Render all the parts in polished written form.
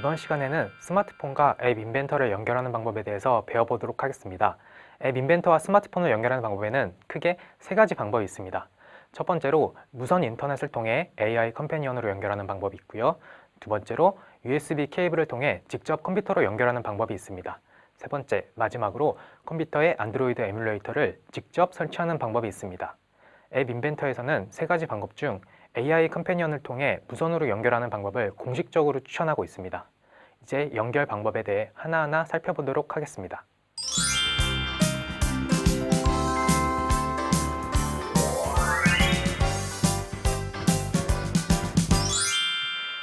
이번 시간에는 스마트폰과 앱 인벤터를 연결하는 방법에 대해서 배워보도록 하겠습니다. 앱 인벤터와 스마트폰을 연결하는 방법에는 크게 세 가지 방법이 있습니다. 첫 번째로 무선 인터넷을 통해 AI 컴패니언으로 연결하는 방법이 있고요. 두 번째로 USB 케이블을 통해 직접 컴퓨터로 연결하는 방법이 있습니다. 세 번째, 마지막으로 컴퓨터에 안드로이드 에뮬레이터를 직접 설치하는 방법이 있습니다. 앱 인벤터에서는 세 가지 방법 중 AI 컴패니언을 통해 무선으로 연결하는 방법을 공식적으로 추천하고 있습니다. 이제 연결 방법에 대해 하나하나 살펴보도록 하겠습니다.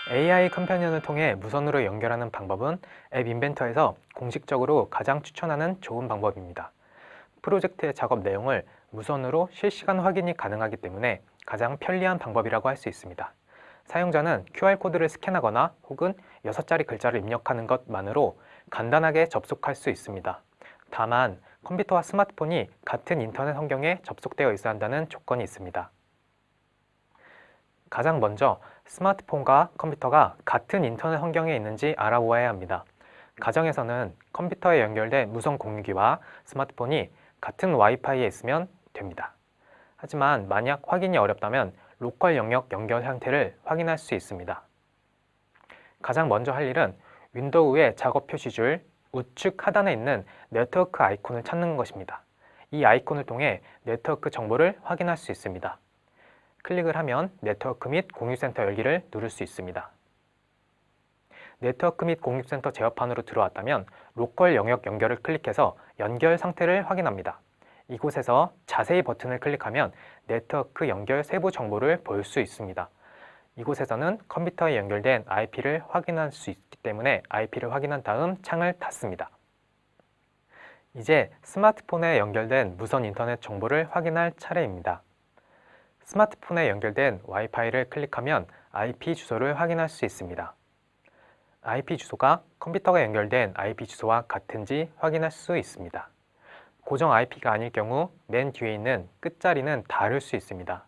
AI 컴패니언을 통해 무선으로 연결하는 방법은 앱 인벤터에서 공식적으로 가장 추천하는 좋은 방법입니다. 프로젝트의 작업 내용을 무선으로 실시간 확인이 가능하기 때문에 가장 편리한 방법이라고 할 수 있습니다. 사용자는 QR코드를 스캔하거나 혹은 6자리 글자를 입력하는 것만으로 간단하게 접속할 수 있습니다. 다만 컴퓨터와 스마트폰이 같은 인터넷 환경에 접속되어 있어야 한다는 조건이 있습니다. 가장 먼저 스마트폰과 컴퓨터가 같은 인터넷 환경에 있는지 알아보아야 합니다. 가정에서는 컴퓨터에 연결된 무선 공유기와 스마트폰이 같은 와이파이에 있으면 됩니다. 하지만 만약 확인이 어렵다면 로컬 영역 연결 상태를 확인할 수 있습니다. 가장 먼저 할 일은 윈도우의 작업 표시줄 우측 하단에 있는 네트워크 아이콘을 찾는 것입니다. 이 아이콘을 통해 네트워크 정보를 확인할 수 있습니다. 클릭을 하면 네트워크 및 공유센터 열기를 누를 수 있습니다. 네트워크 및 공유센터 제어판으로 들어왔다면 로컬 영역 연결을 클릭해서 연결 상태를 확인합니다. 이곳에서 자세히 버튼을 클릭하면 네트워크 연결 세부 정보를 볼 수 있습니다. 이곳에서는 컴퓨터에 연결된 IP를 확인할 수 있기 때문에 IP를 확인한 다음 창을 닫습니다. 이제 스마트폰에 연결된 무선 인터넷 정보를 확인할 차례입니다. 스마트폰에 연결된 와이파이를 클릭하면 IP 주소를 확인할 수 있습니다. IP 주소가 컴퓨터가 연결된 IP 주소와 같은지 확인할 수 있습니다. 고정 IP가 아닐 경우 맨 뒤에 있는 끝자리는 다를 수 있습니다.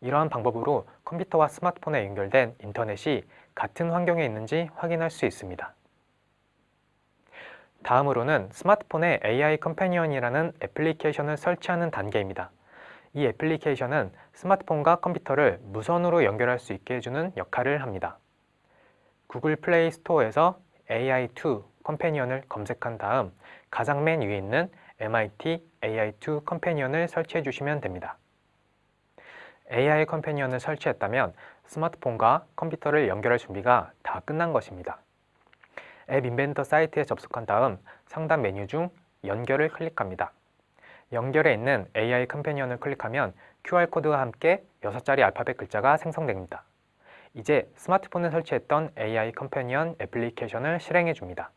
이러한 방법으로 컴퓨터와 스마트폰에 연결된 인터넷이 같은 환경에 있는지 확인할 수 있습니다. 다음으로는 스마트폰에 AI 컴패니언이라는 애플리케이션을 설치하는 단계입니다. 이 애플리케이션은 스마트폰과 컴퓨터를 무선으로 연결할 수 있게 해주는 역할을 합니다. 구글 플레이 스토어에서 AI2 컴패니언을 검색한 다음 가장 맨 위에 있는 MIT AI2 컴패니언을 설치해 주시면 됩니다. AI 컴패니언을 설치했다면 스마트폰과 컴퓨터를 연결할 준비가 다 끝난 것입니다. 앱 인벤터 사이트에 접속한 다음 상단 메뉴 중 연결을 클릭합니다. 연결에 있는 AI 컴패니언을 클릭하면 QR코드와 함께 6자리 알파벳 글자가 생성됩니다. 이제 스마트폰에 설치했던 AI 컴패니언 애플리케이션을 실행해 줍니다.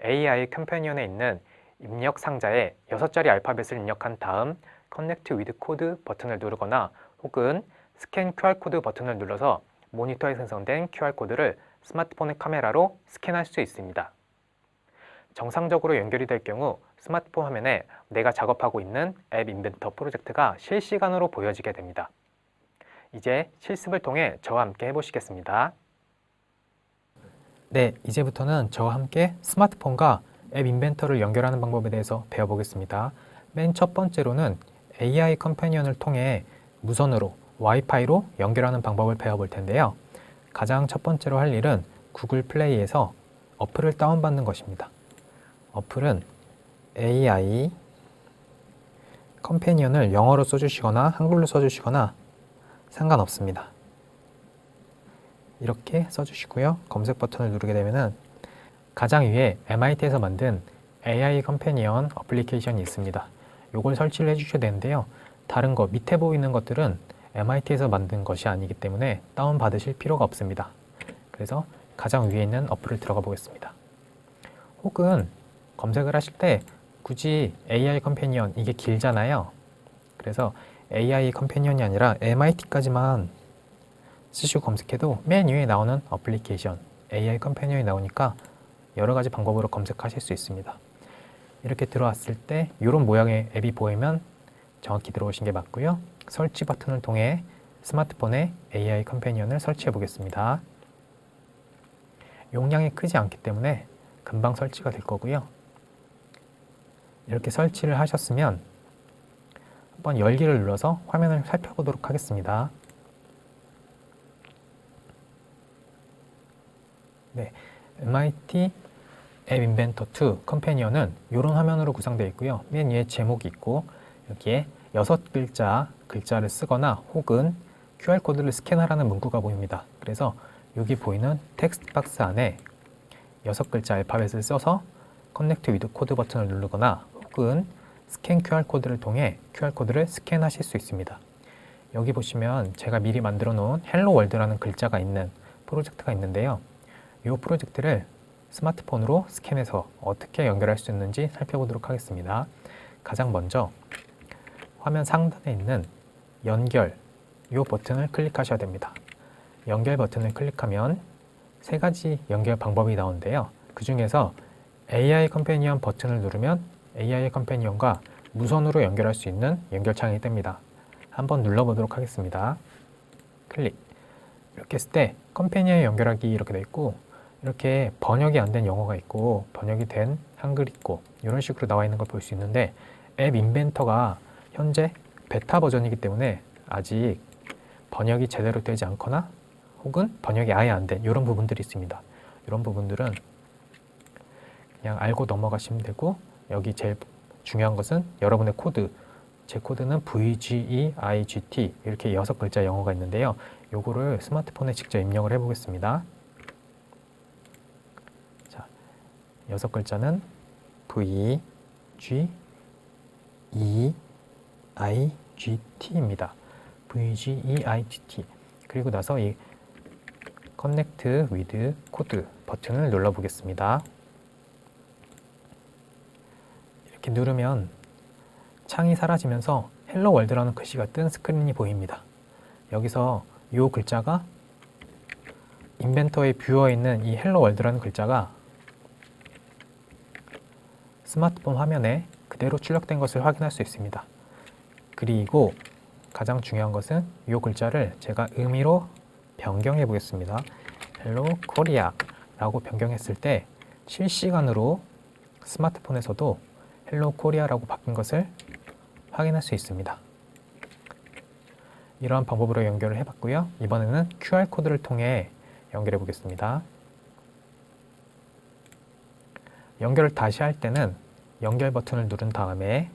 AI 컴패니언에 있는 입력 상자에 6자리 알파벳을 입력한 다음 Connect with Code 버튼을 누르거나 혹은 스캔 QR코드 버튼을 눌러서 모니터에 생성된 QR코드를 스마트폰의 카메라로 스캔할 수 있습니다. 정상적으로 연결이 될 경우 스마트폰 화면에 내가 작업하고 있는 앱 인벤터 프로젝트가 실시간으로 보여지게 됩니다. 이제 실습을 통해 저와 함께 해보시겠습니다. 네, 이제부터는 저와 함께 스마트폰과 앱 인벤터를 연결하는 방법에 대해서 배워보겠습니다. 맨 첫 번째로는 AI 컴패니언을 통해 무선으로 와이파이로 연결하는 방법을 배워볼 텐데요. 가장 첫 번째로 할 일은 구글 플레이에서 어플을 다운받는 것입니다. 어플은 AI 컴패니언을 영어로 써주시거나 한글로 써주시거나 상관없습니다. 이렇게 써주시고요. 검색 버튼을 누르게 되면은 가장 위에 MIT에서 만든 AI 컴패니언 어플리케이션이 있습니다. 이걸 설치를 해주셔야 되는데요. 다른 거 밑에 보이는 것들은 MIT에서 만든 것이 아니기 때문에 다운받으실 필요가 없습니다. 그래서 가장 위에 있는 어플을 들어가 보겠습니다. 혹은 검색을 하실 때 굳이 AI 컴패니언 이게 길잖아요. 그래서 AI 컴패니언이 아니라 MIT까지만 쓰시고 검색해도 맨 위에 나오는 어플리케이션 AI 컴패니언이 나오니까 여러 가지 방법으로 검색하실 수 있습니다. 이렇게 들어왔을 때 이런 모양의 앱이 보이면 정확히 들어오신 게 맞고요. 설치 버튼을 통해 스마트폰에 AI 컴패니언을 설치해 보겠습니다. 용량이 크지 않기 때문에 금방 설치가 될 거고요. 이렇게 설치를 하셨으면 한번 열기를 눌러서 화면을 살펴보도록 하겠습니다. 네, MIT 앱 인벤터 2 컴패니언은 이런 화면으로 구성되어 있고요. 맨 위에 제목이 있고 여기에 6글자를 쓰거나 혹은 QR코드를 스캔하라는 문구가 보입니다. 그래서 여기 보이는 텍스트 박스 안에 6글자 알파벳을 써서 커넥트 위드 코드 버튼을 누르거나 혹은 스캔 QR코드를 통해 QR코드를 스캔하실 수 있습니다. 여기 보시면 제가 미리 만들어 놓은 헬로 월드라는 글자가 있는 프로젝트가 있는데요. 이 프로젝트를 스마트폰으로 스캔해서 어떻게 연결할 수 있는지 살펴보도록 하겠습니다. 가장 먼저 화면 상단에 있는 연결 이 버튼을 클릭하셔야 됩니다. 연결 버튼을 클릭하면 세 가지 연결 방법이 나오는데요. 그 중에서 AI 컴패니언 버튼을 누르면 AI 컴패니언과 무선으로 연결할 수 있는 연결창이 뜹니다. 한번 눌러보도록 하겠습니다. 클릭. 이렇게 했을 때 컴패니언 연결하기 이렇게 되어 있고 이렇게 번역이 안 된 영어가 있고 번역이 된 한글이 있고 이런 식으로 나와 있는 걸 볼 수 있는데 앱 인벤터가 현재 베타 버전이기 때문에 아직 번역이 제대로 되지 않거나 혹은 번역이 아예 안 된 이런 부분들이 있습니다. 이런 부분들은 그냥 알고 넘어가시면 되고 여기 제일 중요한 것은 여러분의 코드 제 코드는 VGEIGT 이렇게 6글자 영어가 있는데요. 요거를 스마트폰에 직접 입력을 해 보겠습니다. 자, 6글자는 VGEIGT입니다. VGEIGT. 그리고 나서 이 Connect with Code 버튼을 눌러 보겠습니다. 이렇게 누르면 창이 사라지면서 헬로 월드라는 글씨가 뜬 스크린이 보입니다. 여기서 이 글자가 인벤터의 뷰어에 있는 이 헬로 월드라는 글자가 스마트폰 화면에 그대로 출력된 것을 확인할 수 있습니다. 그리고 가장 중요한 것은 이 글자를 제가 의미로 변경해 보겠습니다. 헬로 코리아 라고 변경했을 때 실시간으로 스마트폰에서도 헬로 코리아라고 바뀐 것을 확인할 수 있습니다. 이러한 방법으로 연결을 해봤고요. 이번에는 QR코드를 통해 연결해 보겠습니다. 연결을 다시 할 때는 연결 버튼을 누른 다음에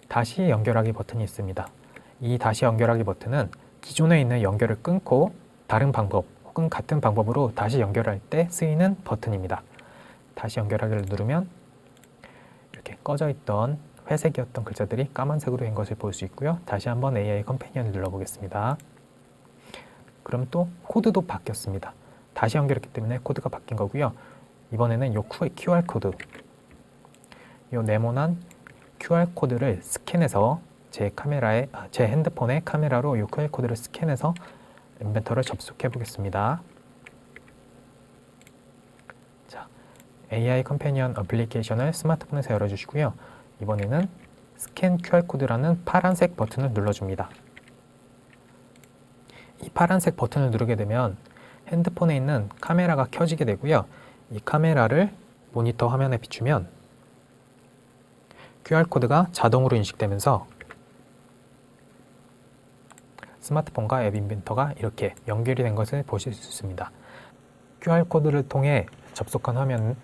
다시 연결하기 버튼이 있습니다. 이 다시 연결하기 버튼은 기존에 있는 연결을 끊고 다른 방법 혹은 같은 방법으로 다시 연결할 때 쓰이는 버튼입니다. 다시 연결하기를 누르면 이렇게 꺼져 있던 회색이었던 글자들이 까만색으로 된 것을 볼 수 있고요. 다시 한번 AI 컴패니언을 눌러보겠습니다. 그럼 또 코드도 바뀌었습니다. 다시 연결했기 때문에 코드가 바뀐 거고요. 이번에는 이 QR코드, 이 네모난 QR코드를 스캔해서 제 핸드폰의 카메라로 이 QR코드를 스캔해서 인벤터를 접속해 보겠습니다. 자, AI 컴패니언 어플리케이션을 스마트폰에서 열어주시고요. 이번에는 스캔 QR코드라는 파란색 버튼을 눌러줍니다. 이 파란색 버튼을 누르게 되면 핸드폰에 있는 카메라가 켜지게 되고요. 이 카메라를 모니터 화면에 비추면 QR코드가 자동으로 인식되면서 스마트폰과 앱 인벤터가 이렇게 연결이 된 것을 보실 수 있습니다. QR코드를 통해 접속한 화면은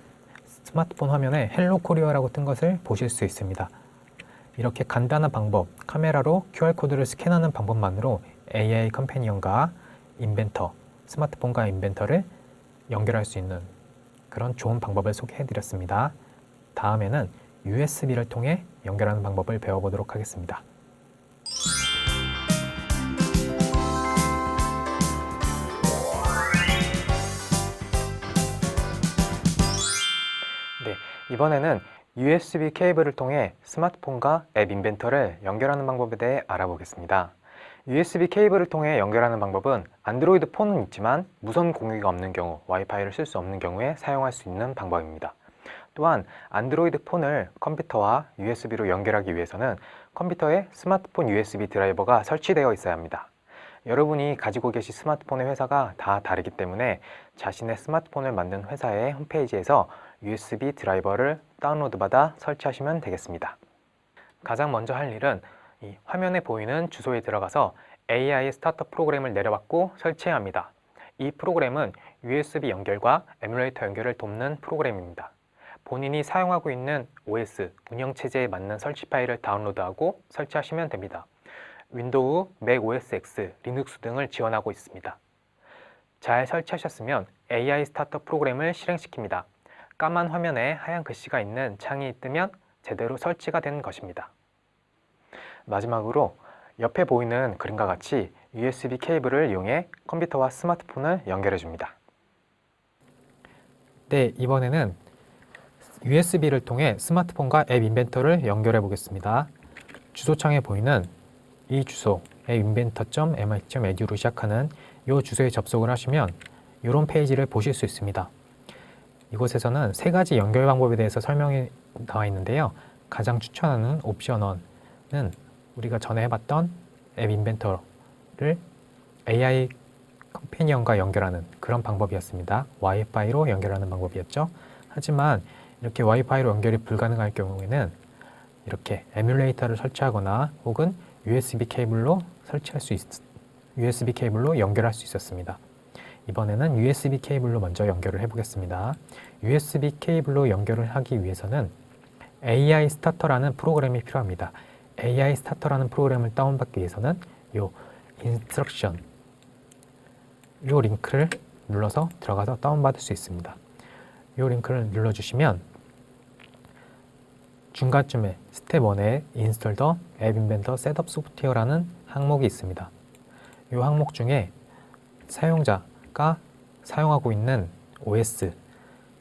스마트폰 화면에 헬로 코리아라고 뜬 것을 보실 수 있습니다. 이렇게 간단한 방법, 카메라로 QR코드를 스캔하는 방법만으로 AI 컴패니언과 인벤터, 스마트폰과 인벤터를 연결할 수 있는 그런 좋은 방법을 소개해 드렸습니다. 다음에는 USB를 통해 연결하는 방법을 배워보도록 하겠습니다. 네, 이번에는 USB 케이블을 통해 스마트폰과 앱 인벤터를 연결하는 방법에 대해 알아보겠습니다. USB 케이블을 통해 연결하는 방법은 안드로이드 폰은 있지만 무선 공유가 없는 경우, 와이파이를 쓸 수 없는 경우에 사용할 수 있는 방법입니다. 또한 안드로이드 폰을 컴퓨터와 USB로 연결하기 위해서는 컴퓨터에 스마트폰 USB 드라이버가 설치되어 있어야 합니다. 여러분이 가지고 계신 스마트폰의 회사가 다 다르기 때문에 자신의 스마트폰을 만든 회사의 홈페이지에서 USB 드라이버를 다운로드받아 설치하시면 되겠습니다. 가장 먼저 할 일은 이 화면에 보이는 주소에 들어가서 AI 스타터 프로그램을 내려받고 설치해야 합니다. 이 프로그램은 USB 연결과 에뮬레이터 연결을 돕는 프로그램입니다. 본인이 사용하고 있는 OS, 운영체제에 맞는 설치 파일을 다운로드하고 설치하시면 됩니다. 윈도우, 맥 OS X, 리눅스 등을 지원하고 있습니다. 잘 설치하셨으면 AI 스타터 프로그램을 실행시킵니다. 까만 화면에 하얀 글씨가 있는 창이 뜨면 제대로 설치가 된 것입니다. 마지막으로 옆에 보이는 그림과 같이 USB 케이블을 이용해 컴퓨터와 스마트폰을 연결해 줍니다. 네, 이번에는 USB를 통해 스마트폰과 앱 인벤터를 연결해 보겠습니다. 주소창에 보이는 이 주소 앱인벤터.mit.edu로 시작하는 이 주소에 접속을 하시면 이런 페이지를 보실 수 있습니다. 이곳에서는 세 가지 연결 방법에 대해서 설명이 나와 있는데요. 가장 추천하는 옵션 1은 우리가 전에 해봤던 앱 인벤터를 AI 컴패니언과 연결하는 그런 방법이었습니다. 와이파이로 연결하는 방법이었죠. 하지만 이렇게 와이파이로 연결이 불가능할 경우에는 이렇게 에뮬레이터를 설치하거나 혹은 USB 케이블로 USB 케이블로 연결할 수 있었습니다. 이번에는 USB 케이블로 먼저 연결을 해보겠습니다. USB 케이블로 연결을 하기 위해서는 AI 스타터라는 프로그램이 필요합니다. AI 스타터라는 프로그램을 다운받기 위해서는 이 인스트럭션 이 링크를 눌러서 들어가서 다운받을 수 있습니다. 이 링크를 눌러주시면 중간쯤에 스텝 1에 인스톨 더 앱 인벤터 셋업 소프트웨어라는 항목이 있습니다. 이 항목 중에 사용자가 사용하고 있는 OS,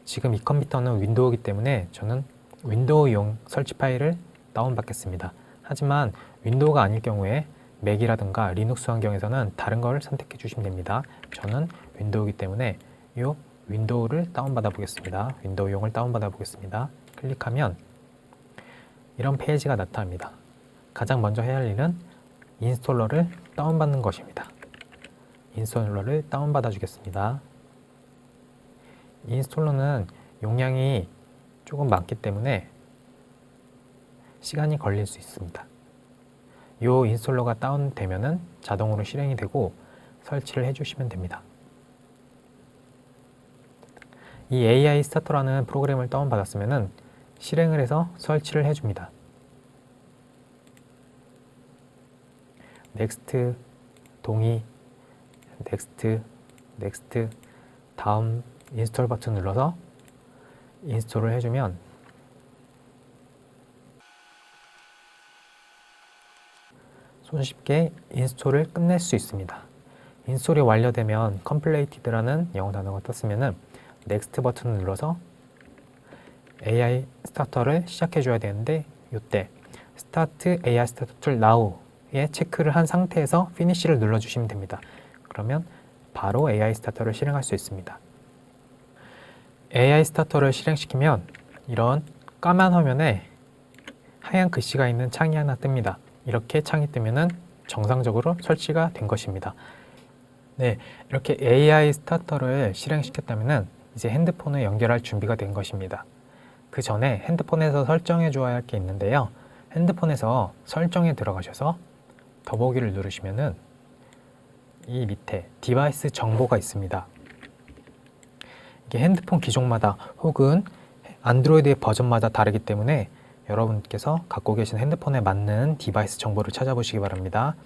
지금 이 컴퓨터는 윈도우이기 때문에 저는 윈도우용 설치 파일을 다운받겠습니다. 하지만 윈도우가 아닐 경우에 맥이라든가 리눅스 환경에서는 다른 걸 선택해 주시면 됩니다. 저는 윈도우이기 때문에 이 윈도우를 다운받아 보겠습니다. 윈도우용을 다운받아 보겠습니다. 클릭하면 이런 페이지가 나타납니다. 가장 먼저 해야 할 일은 인스톨러를 다운받는 것입니다. 인스톨러를 다운받아 주겠습니다. 인스톨러는 용량이 조금 많기 때문에 시간이 걸릴 수 있습니다. 이 인스톨러가 다운되면은 자동으로 실행이 되고 설치를 해주시면 됩니다. 이 AI 스타터라는 프로그램을 다운받았으면은 실행을 해서 설치를 해줍니다. 넥스트, 동의, 넥스트, 넥스트, 다음 인스톨 버튼 눌러서 인스톨을 해주면 손쉽게 인스톨을 끝낼 수 있습니다. 인스톨이 완료되면 completed라는 영어 단어가 떴으면은 넥스트 버튼을 눌러서 AI 스타터를 시작해 줘야 되는데 이때 스타트 AI 스타터 툴 now에 체크를 한 상태에서 피니시를 눌러 주시면 됩니다. 그러면 바로 AI 스타터를 실행할 수 있습니다. AI 스타터를 실행시키면 이런 까만 화면에 하얀 글씨가 있는 창이 하나 뜹니다. 이렇게 창이 뜨면은 정상적으로 설치가 된 것입니다. 네, 이렇게 AI 스타터를 실행시켰다면은 이제 핸드폰을 연결할 준비가 된 것입니다. 그 전에 핸드폰에서 설정해 줘야 할 게 있는데요. 핸드폰에서 설정에 들어가셔서 더보기를 누르시면은 이 밑에 디바이스 정보가 있습니다. 이게 핸드폰 기종마다 혹은 안드로이드의 버전마다 다르기 때문에 여러분께서 갖고 계신 핸드폰에 맞는 디바이스 정보를 찾아보시기 바랍니다.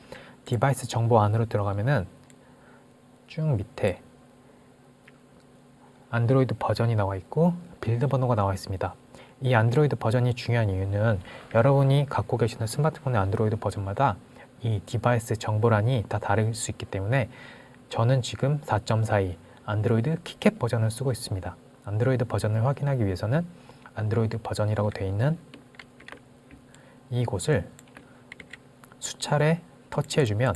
디바이스 정보 안으로 들어가면은 쭉 밑에 안드로이드 버전이 나와 있고 빌드 번호가 나와 있습니다. 이 안드로이드 버전이 중요한 이유는 여러분이 갖고 계시는 스마트폰의 안드로이드 버전마다 이 디바이스 정보란이 다 다를 수 있기 때문에 저는 지금 4.42 안드로이드 키캣 버전을 쓰고 있습니다. 안드로이드 버전을 확인하기 위해서는 안드로이드 버전이라고 되어 있는 이곳을 수차례 터치해주면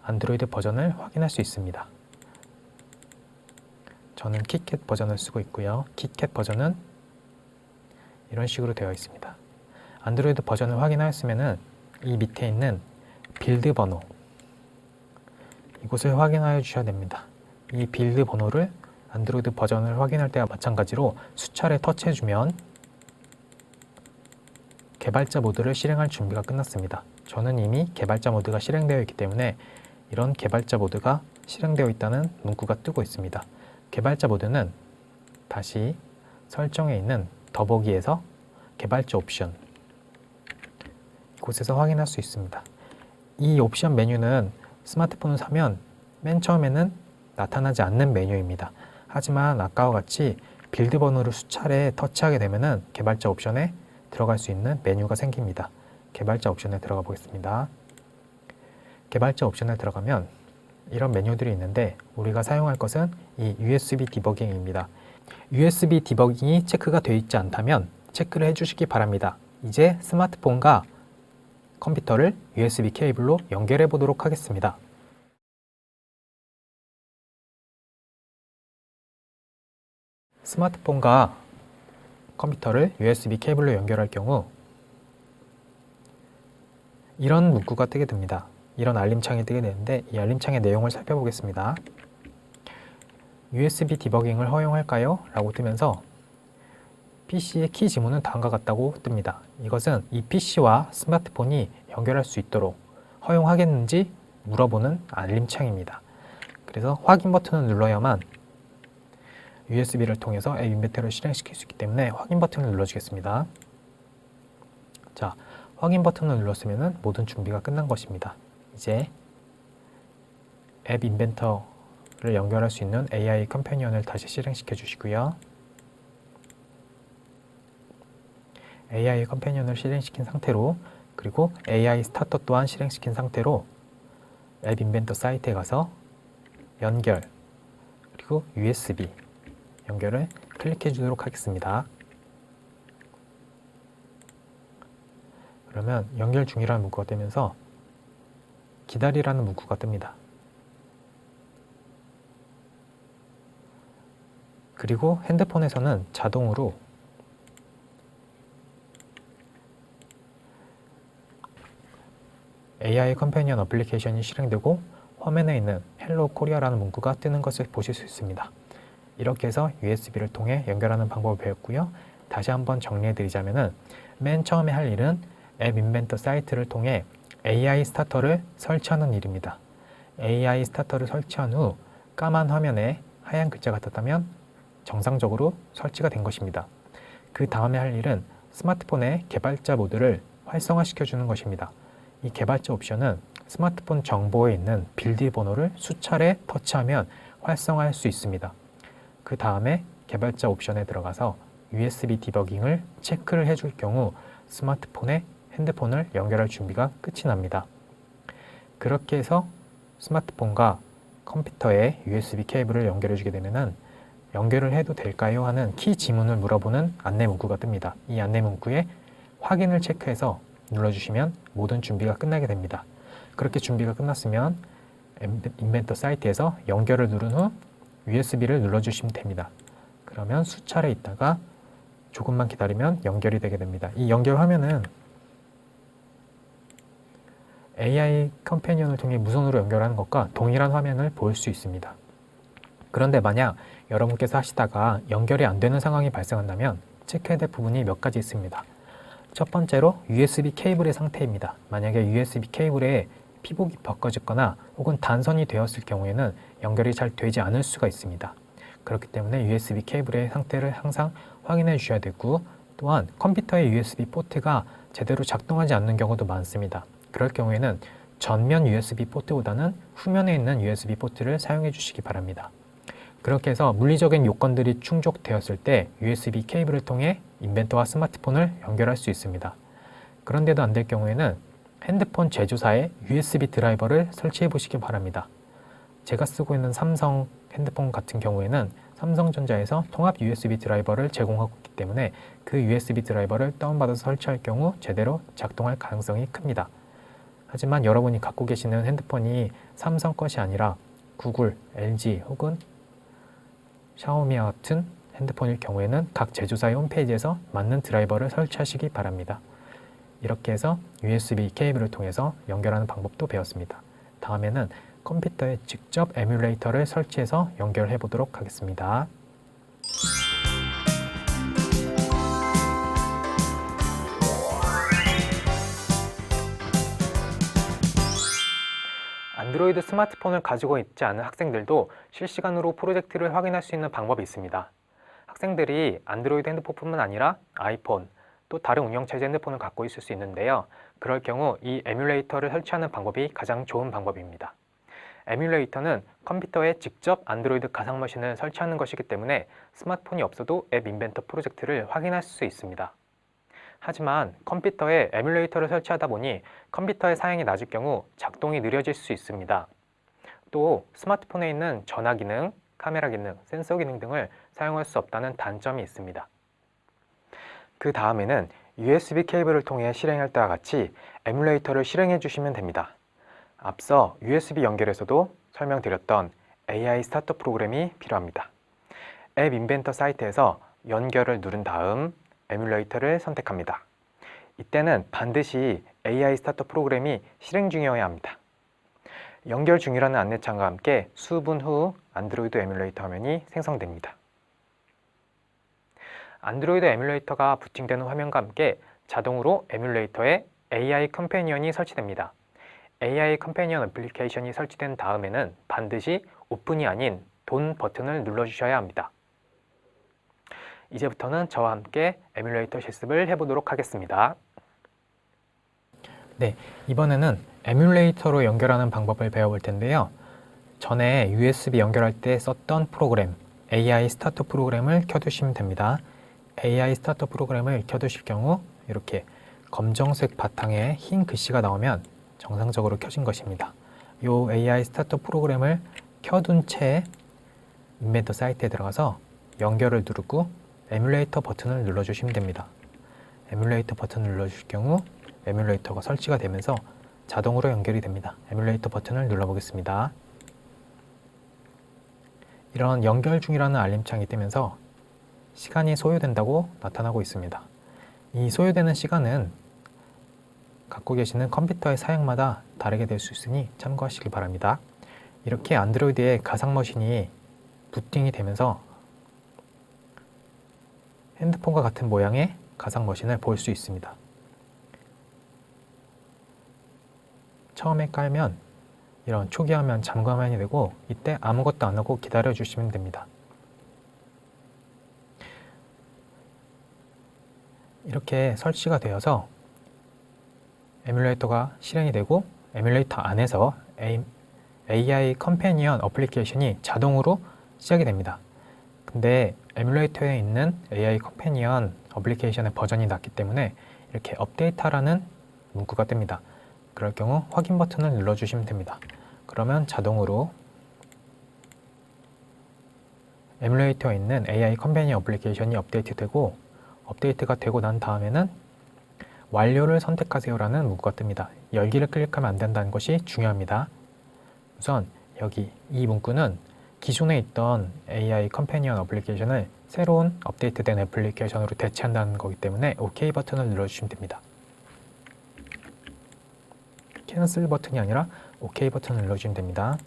안드로이드 버전을 확인할 수 있습니다. 저는 키캣 버전을 쓰고 있고요. 키캣 버전은 이런 식으로 되어 있습니다. 안드로이드 버전을 확인하였으면 이 밑에 있는 빌드 번호, 이곳을 확인하여 주셔야 됩니다. 이 빌드 번호를 안드로이드 버전을 확인할 때와 마찬가지로 수차례 터치해주면 개발자 모드를 실행할 준비가 끝났습니다. 저는 이미 개발자 모드가 실행되어 있기 때문에 이런 개발자 모드가 실행되어 있다는 문구가 뜨고 있습니다. 개발자 모드는 다시 설정에 있는 더보기에서 개발자 옵션 이곳에서 확인할 수 있습니다. 이 옵션 메뉴는 스마트폰을 사면 맨 처음에는 나타나지 않는 메뉴입니다. 하지만 아까와 같이 빌드 번호를 수차례 터치하게 되면 개발자 옵션에 들어갈 수 있는 메뉴가 생깁니다. 개발자 옵션에 들어가 보겠습니다. 개발자 옵션에 들어가면 이런 메뉴들이 있는데 우리가 사용할 것은 이 USB 디버깅입니다. USB 디버깅이 체크가 되어 있지 않다면 체크를 해주시기 바랍니다. 이제 스마트폰과 컴퓨터를 USB 케이블로 연결해 보도록 하겠습니다. 스마트폰과 컴퓨터를 USB 케이블로 연결할 경우 이런 문구가 뜨게 됩니다. 이런 알림창이 뜨게 되는데 이 알림창의 내용을 살펴보겠습니다. USB 디버깅을 허용할까요? 라고 뜨면서 PC의 키 지문은 다음과 같다고 뜹니다. 이것은 이 PC와 스마트폰이 연결할 수 있도록 허용하겠는지 물어보는 알림창입니다. 그래서 확인 버튼을 눌러야만 USB를 통해서 앱 인벤터를 실행시킬 수 있기 때문에 확인 버튼을 눌러주겠습니다. 자, 확인 버튼을 눌렀으면 모든 준비가 끝난 것입니다. 이제 앱 인벤터를 연결할 수 있는 AI 컴패니언을 다시 실행시켜 주시고요. AI 컴패니언을 실행시킨 상태로 그리고 AI 스타터 또한 실행시킨 상태로 앱 인벤터 사이트에 가서 연결 그리고 USB 연결을 클릭해 주도록 하겠습니다. 그러면 연결 중이라는 문구가 뜨면서 기다리라는 문구가 뜹니다. 그리고 핸드폰에서는 자동으로 AI 컴패니언 어플리케이션이 실행되고 화면에 있는 헬로 코리아라는 문구가 뜨는 것을 보실 수 있습니다. 이렇게 해서 USB를 통해 연결하는 방법을 배웠고요. 다시 한번 정리해 드리자면은 맨 처음에 할 일은 앱 인벤터 사이트를 통해 AI 스타터를 설치하는 일입니다. AI 스타터를 설치한 후 까만 화면에 하얀 글자가 떴다면 정상적으로 설치가 된 것입니다. 그 다음에 할 일은 스마트폰의 개발자 모드를 활성화시켜 주는 것입니다. 이 개발자 옵션은 스마트폰 정보에 있는 빌드 번호를 수차례 터치하면 활성화할 수 있습니다. 그 다음에 개발자 옵션에 들어가서 USB 디버깅을 체크를 해줄 경우 스마트폰에 핸드폰을 연결할 준비가 끝이 납니다. 그렇게 해서 스마트폰과 컴퓨터에 USB 케이블을 연결해 주게 되면 연결을 해도 될까요? 하는 키 지문을 물어보는 안내 문구가 뜹니다. 이 안내 문구에 확인을 체크해서 눌러주시면 모든 준비가 끝나게 됩니다. 그렇게 준비가 끝났으면 인벤터 사이트에서 연결을 누른 후 USB를 눌러주시면 됩니다. 그러면 수차례 있다가 조금만 기다리면 연결이 되게 됩니다. 이 연결 화면은 AI 컴패니언을 통해 무선으로 연결하는 것과 동일한 화면을 볼 수 있습니다. 그런데 만약 여러분께서 하시다가 연결이 안 되는 상황이 발생한다면 체크해야 될 부분이 몇 가지 있습니다. 첫 번째로 USB 케이블의 상태입니다. 만약에 USB 케이블에 피복이 벗겨졌거나 혹은 단선이 되었을 경우에는 연결이 잘 되지 않을 수가 있습니다. 그렇기 때문에 USB 케이블의 상태를 항상 확인해 주셔야 되고 또한 컴퓨터의 USB 포트가 제대로 작동하지 않는 경우도 많습니다. 그럴 경우에는 전면 USB 포트보다는 후면에 있는 USB 포트를 사용해 주시기 바랍니다. 그렇게 해서 물리적인 요건들이 충족되었을 때 USB 케이블을 통해 인벤터와 스마트폰을 연결할 수 있습니다. 그런데도 안 될 경우에는 핸드폰 제조사의 USB 드라이버를 설치해 보시기 바랍니다. 제가 쓰고 있는 삼성 핸드폰 같은 경우에는 삼성전자에서 통합 USB 드라이버를 제공하고 있기 때문에 그 USB 드라이버를 다운받아서 설치할 경우 제대로 작동할 가능성이 큽니다. 하지만 여러분이 갖고 계시는 핸드폰이 삼성 것이 아니라 구글, LG 혹은 샤오미와 같은 핸드폰일 경우에는 각 제조사의 홈페이지에서 맞는 드라이버를 설치하시기 바랍니다. 이렇게 해서 USB 케이블을 통해서 연결하는 방법도 배웠습니다. 다음에는 컴퓨터에 직접 에뮬레이터를 설치해서 연결해 보도록 하겠습니다. 안드로이드 스마트폰을 가지고 있지 않은 학생들도 실시간으로 프로젝트를 확인할 수 있는 방법이 있습니다. 학생들이 안드로이드 핸드폰뿐만 아니라 아이폰, 또 다른 운영체제 핸드폰을 갖고 있을 수 있는데요. 그럴 경우 이 에뮬레이터를 설치하는 방법이 가장 좋은 방법입니다. 에뮬레이터는 컴퓨터에 직접 안드로이드 가상머신을 설치하는 것이기 때문에 스마트폰이 없어도 앱 인벤터 프로젝트를 확인할 수 있습니다. 하지만 컴퓨터에 에뮬레이터를 설치하다 보니 컴퓨터의 사양이 낮을 경우 작동이 느려질 수 있습니다. 또 스마트폰에 있는 전화 기능, 카메라 기능, 센서 기능 등을 사용할 수 없다는 단점이 있습니다. 그 다음에는 USB 케이블을 통해 실행할 때와 같이 에뮬레이터를 실행해 주시면 됩니다. 앞서 USB 연결에서도 설명드렸던 AI 스타터 프로그램이 필요합니다. 앱 인벤터 사이트에서 연결을 누른 다음 에뮬레이터를 선택합니다. 이때는 반드시 AI 스타터 프로그램이 실행 중이어야 합니다. 연결 중이라는 안내창과 함께 수분 후 안드로이드 에뮬레이터 화면이 생성됩니다. 안드로이드 에뮬레이터가 부팅되는 화면과 함께 자동으로 에뮬레이터에 AI 컴패니언이 설치됩니다. AI 컴패니언 애플리케이션이 설치된 다음에는 반드시 오픈이 아닌 돈 버튼을 눌러주셔야 합니다. 이제부터는 저와 함께 에뮬레이터 실습을 해보도록 하겠습니다. 네, 이번에는 에뮬레이터로 연결하는 방법을 배워볼 텐데요. 전에 USB 연결할 때 썼던 프로그램 AI 스타터 프로그램을 켜두시면 됩니다. AI 스타터 프로그램을 켜두실 경우 이렇게 검정색 바탕에 흰 글씨가 나오면 정상적으로 켜진 것입니다. 이 AI 스타터 프로그램을 켜둔 채 인벤터 사이트에 들어가서 연결을 누르고 에뮬레이터 버튼을 눌러주시면 됩니다. 에뮬레이터 버튼을 눌러주실 경우 에뮬레이터가 설치가 되면서 자동으로 연결이 됩니다. 에뮬레이터 버튼을 눌러보겠습니다. 이런 연결 중이라는 알림창이 뜨면서 시간이 소요된다고 나타나고 있습니다. 이 소요되는 시간은 갖고 계시는 컴퓨터의 사양마다 다르게 될 수 있으니 참고하시길 바랍니다. 이렇게 안드로이드의 가상머신이 부팅이 되면서 핸드폰과 같은 모양의 가상머신을 볼 수 있습니다. 처음에 깔면 이런 초기 화면 잠금 화면이 되고 이때 아무것도 안 하고 기다려 주시면 됩니다. 이렇게 설치가 되어서 에뮬레이터가 실행이 되고 에뮬레이터 안에서 AI 컴패니언 어플리케이션이 자동으로 시작이 됩니다. 근데 에뮬레이터에 있는 AI 컴패니언 어플리케이션의 버전이 낮기 때문에 이렇게 업데이트하라는 문구가 뜹니다. 그럴 경우 확인 버튼을 눌러주시면 됩니다. 그러면 자동으로 에뮬레이터에 있는 AI 컴패니언 어플리케이션이 업데이트되고 업데이트가 되고 난 다음에는 완료를 선택하세요라는 문구가 뜹니다. 열기를 클릭하면 안 된다는 것이 중요합니다. 우선 여기 이 문구는 기존에 있던 AI 컴패니언 어플리케이션을 새로운 업데이트된 애플리케이션으로 대체한다는 거기 때문에 OK 버튼을 눌러주시면 됩니다. 캔슬 버튼이 아니라 OK 버튼을 눌러주시면 됩니다.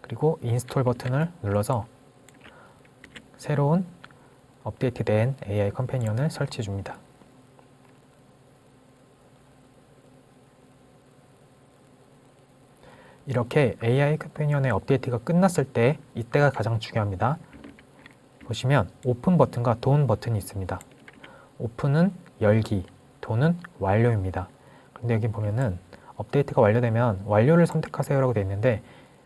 그리고 인스톨 버튼을 눌러서 새로운 업데이트된 AI 컴패니언을 설치해 줍니다. 이렇게 AI 컴패니언의 업데이트가 끝났을 때 이때가 가장 중요합니다. 보시면 오픈 버튼과 돈 버튼이 있습니다. 오픈은 열기, 돈은 완료입니다. 근데 여기 보면은 업데이트가 완료되면 완료를 선택하세요 라고 되어 있는데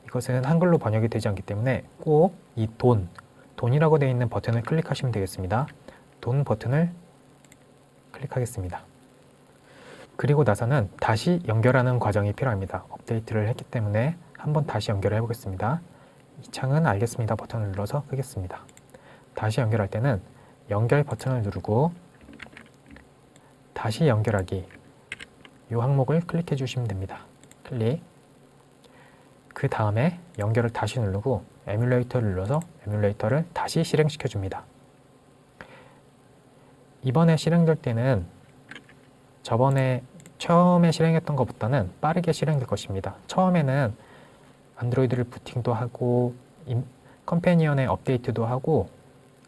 이것은 한글로 번역이 되지 않기 때문에 꼭 이 돈이라고 되어 있는 버튼을 클릭하시면 되겠습니다. 돈 버튼을 클릭하겠습니다. 그리고 나서는 다시 연결하는 과정이 필요합니다. 업데이트를 했기 때문에 한번 다시 연결해 보겠습니다. 이 창은 알겠습니다 버튼을 눌러서 끄겠습니다. 다시 연결할 때는 연결 버튼을 누르고 다시 연결하기 이 항목을 클릭해 주시면 됩니다. 클릭. 그 다음에 연결을 다시 누르고 에뮬레이터를 눌러서 에뮬레이터를 다시 실행시켜 줍니다. 이번에 실행될 때는 저번에 처음에 실행했던 것보다는 빠르게 실행될 것입니다. 처음에는 안드로이드를 부팅도 하고 컴패니언의 업데이트도 하고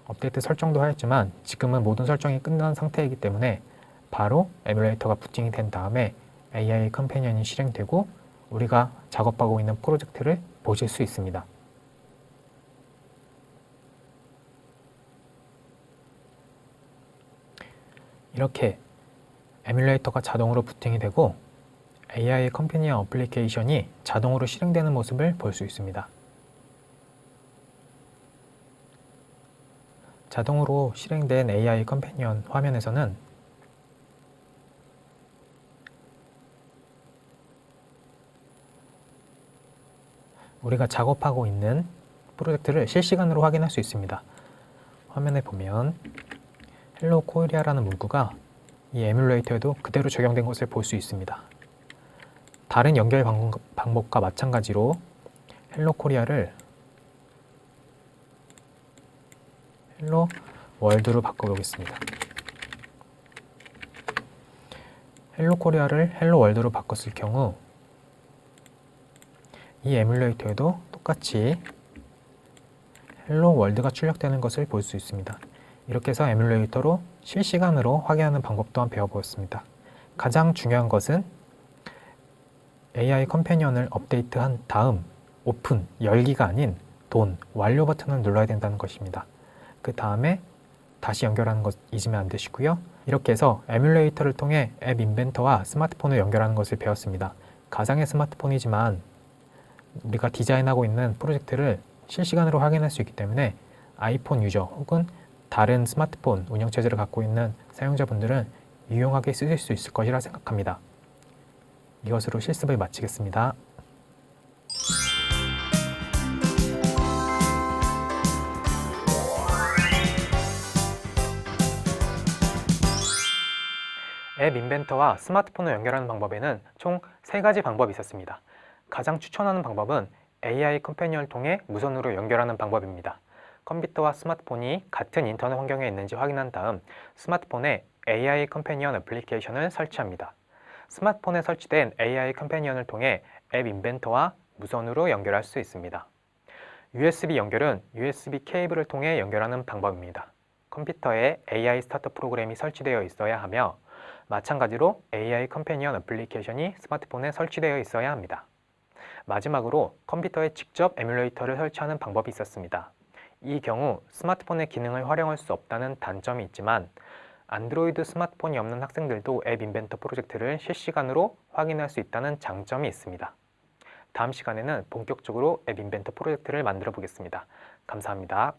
업데이트 설정도 하였지만 지금은 모든 설정이 끝난 상태이기 때문에 바로 에뮬레이터가 부팅이 된 다음에 AI 컴패니언이 실행되고 우리가 작업하고 있는 프로젝트를 보실 수 있습니다. 이렇게 에뮬레이터가 자동으로 부팅이 되고 AI 컴패니언 어플리케이션이 자동으로 실행되는 모습을 볼 수 있습니다. 자동으로 실행된 AI 컴패니언 화면에서는 우리가 작업하고 있는 프로젝트를 실시간으로 확인할 수 있습니다. 화면에 보면 헬로 코리아라는 문구가 이 에뮬레이터에도 그대로 적용된 것을 볼 수 있습니다. 다른 연결 방법과 마찬가지로 헬로 코리아를 헬로 월드로 바꿔보겠습니다. 헬로 코리아를 헬로 월드로 바꿨을 경우 이 에뮬레이터에도 똑같이 헬로 월드가 출력되는 것을 볼 수 있습니다. 이렇게 해서 에뮬레이터로 실시간으로 확인하는 방법 또한 배워보았습니다. 가장 중요한 것은 AI 컴패니언을 업데이트한 다음 오픈, 열기가 아닌 돈, 완료 버튼을 눌러야 된다는 것입니다. 그 다음에 다시 연결하는 것 잊으면 안 되시고요. 이렇게 해서 에뮬레이터를 통해 앱 인벤터와 스마트폰을 연결하는 것을 배웠습니다. 가상의 스마트폰이지만 우리가 디자인하고 있는 프로젝트를 실시간으로 확인할 수 있기 때문에 아이폰 유저 혹은 다른 스마트폰 운영체제를 갖고 있는 사용자분들은 유용하게 쓰실 수 있을 것이라 생각합니다. 이것으로 실습을 마치겠습니다. 앱 인벤터와 스마트폰을 연결하는 방법에는 총 3가지 방법이 있었습니다. 가장 추천하는 방법은 AI 컴패니언을 통해 무선으로 연결하는 방법입니다. 컴퓨터와 스마트폰이 같은 인터넷 환경에 있는지 확인한 다음 스마트폰에 AI 컴패니언 애플리케이션을 설치합니다. 스마트폰에 설치된 AI 컴패니언을 통해 앱 인벤터와 무선으로 연결할 수 있습니다. USB 연결은 USB 케이블을 통해 연결하는 방법입니다. 컴퓨터에 AI 스타터 프로그램이 설치되어 있어야 하며 마찬가지로 AI 컴패니언 애플리케이션이 스마트폰에 설치되어 있어야 합니다. 마지막으로 컴퓨터에 직접 에뮬레이터를 설치하는 방법이 있었습니다. 이 경우 스마트폰의 기능을 활용할 수 없다는 단점이 있지만 안드로이드 스마트폰이 없는 학생들도 앱 인벤터 프로젝트를 실시간으로 확인할 수 있다는 장점이 있습니다. 다음 시간에는 본격적으로 앱 인벤터 프로젝트를 만들어 보겠습니다. 감사합니다.